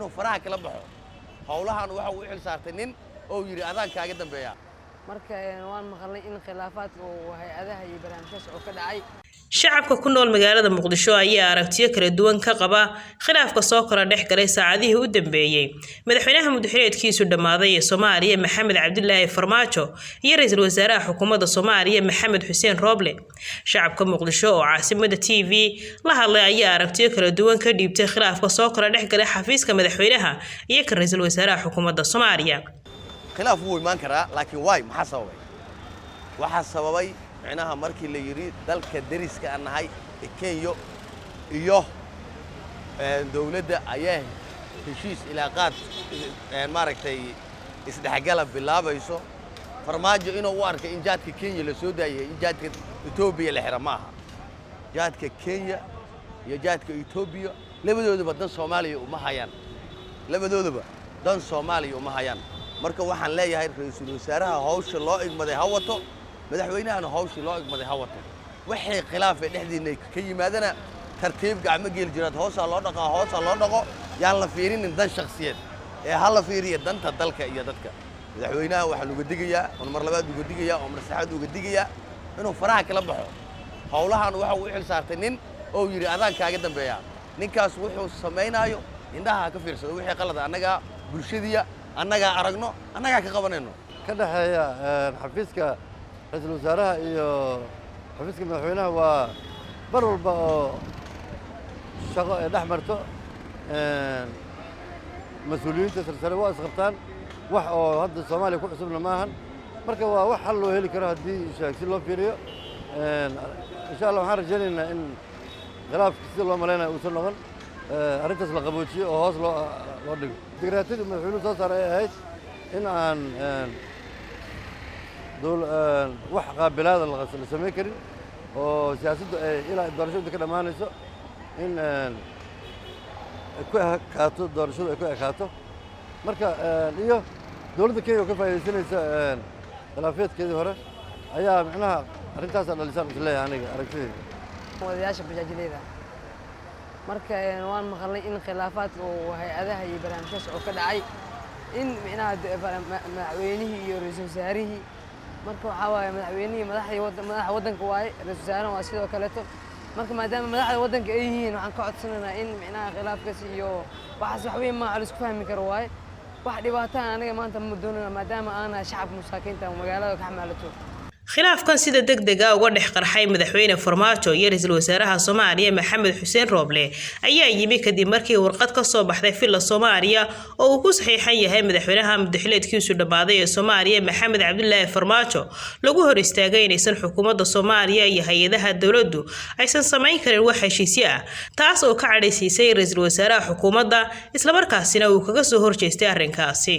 inuu faraha kala baxo howlahan waxa uu xil saartay nin oo yiri adaan kaaga dambeeya marka waan maqalnay in khilaafaadka oo hay'adaha iyo barnaamijyada oo ka dhacay shacabka ku nool magaalada Muqdisho ayaa aragtiyo kala duwan ka qaba khilaafka soo kala dhex galay saacadihii u dambeeyay madaxweynaha mudxuleedkiisu dhamaaday ee Soomaaliya Maxamed Cabdullaahi Farmaajo iyo ra'iisul wasaaraha xukuumadda Soomaaliya Maxamed Xuseen Roble shacabka Muqdisho oo caasimada TV la hadlay ayaa aragtiyo kala duwan ka dhiibtay khilaafka soo kala dhex galay xafiiska madaxweynaha iyo kan ra'iisul wasaaraha xukuumadda Soomaaliya khilaaf wuu iman karaa laakiin waay waxa sababay macnaha markii la yiri dalka dariska anahay Kenya iyo dawladda ayaa heshiis ilaaqaad maaragtay isdhexgal bilaabayso Farmaajo inuu u arkay in jaadka Kenya la soo daayay in jaadka Ethiopia la xira maaha jaadka Kenya iyo jaadka Ethiopia labadooduba dan Soomaaliya uma hayaan marka waxaan leeyahay ra'iisul wasaaraha hawsha loo igmaday hawato madaxweynahana hawsha loo igmaday hawato wixii khilaaf ee dhexdiina ka yimaadana tartiib gacmo geel jiraad hoosa loo dhaqo yaan la fiirinin dan shakhsiyeed ee hal la fiiriyo danta dalka iyo dadka madaxweynaha waxa lagu digayaa oo mar labaad uga digayaa oo mar saddexaad uga digayaa inuu faraha kala baxo howlahan waxa uu xil saartay nin oo yiri adaan kaaga dambeeya ninkaas wuxuu sameeynayo indhaha ka fiirsado wixii qalad anaga bulshadiya annaga aragno annaga ka qabanayno ka dhaxeeya xafiiska ra'iisul wasaaraha iyo xafiiska madaxweynaha waa bar walba oo shaqo ay dhaxmarto mas'uuliyiinta sare waa isqabtaan wax oo hadda Soomaaliya ku cusubna maahan marka waa wax hal loo heli karo hadii si loo fiiriyo insha Allah waxaan rajaynaynaa in khilaafka si loo maleeyo uu soo noqon arrintaas la qaboojiyo oo hoos loo dhigo digraatadu madaxweynuhu soo saaray ahayd in aan wax qaabilaad la sameyn karin oo siyaasaddu ay ilaa doorashada ka dhamaanayso in ku ekaato doorashadu ay ku ekaato marka iyo dawladda Kenya oo ka faa'iideysanaysa khilaafeedkeedii hore ayaa macnaha arrintaas dhalisaan u leeyahay aniga aragtidayda wadayaasha bajaajileyda marka waan maqalnay in khilaafaadka oo hay'adaha iyo barnaamijyada oo ka dhacay in madaxweynihii iyo ra'iisul wasaarihii marka waxa waaye madaxda waddanka waaye ra'iisul wasaaraha waa sidoo kale marka maadaama madaxda waddanka ay yihiin waxaan ka codsanaynaa in khilaafkaas iyo waxaas wax weyn ma la isku fahmi karo waaye wax dhibaato anaga maanta ma doonayno maadaama aan shacabka masaakiinta magaalada ka xamaalato khilaafkan sida degdega uga dhex qarxay madaxweyne Farmaajo iyo ra'iisul wasaaraha Soomaaliya Maxamed Xuseen Roble ayaa yimi kadib markii warqad ka soo baxday filla Soomaaliya oo uu ku saxiixan yahay madaxweynaha mudxuleedkiisu dhamaaday ee Soomaaliya Maxamed Cabdullaahi Farmaajo lagu hor istaagay inaysan xukuumadda Soomaaliya iyo hay'adaha dawladdu aysan sameyn karin wax heshiisyo ah taas oo ka cadhaysiisay ra'iisul wasaaraha xukuumadda isla markaasina uu kaga soo horjeestay arrinkaasi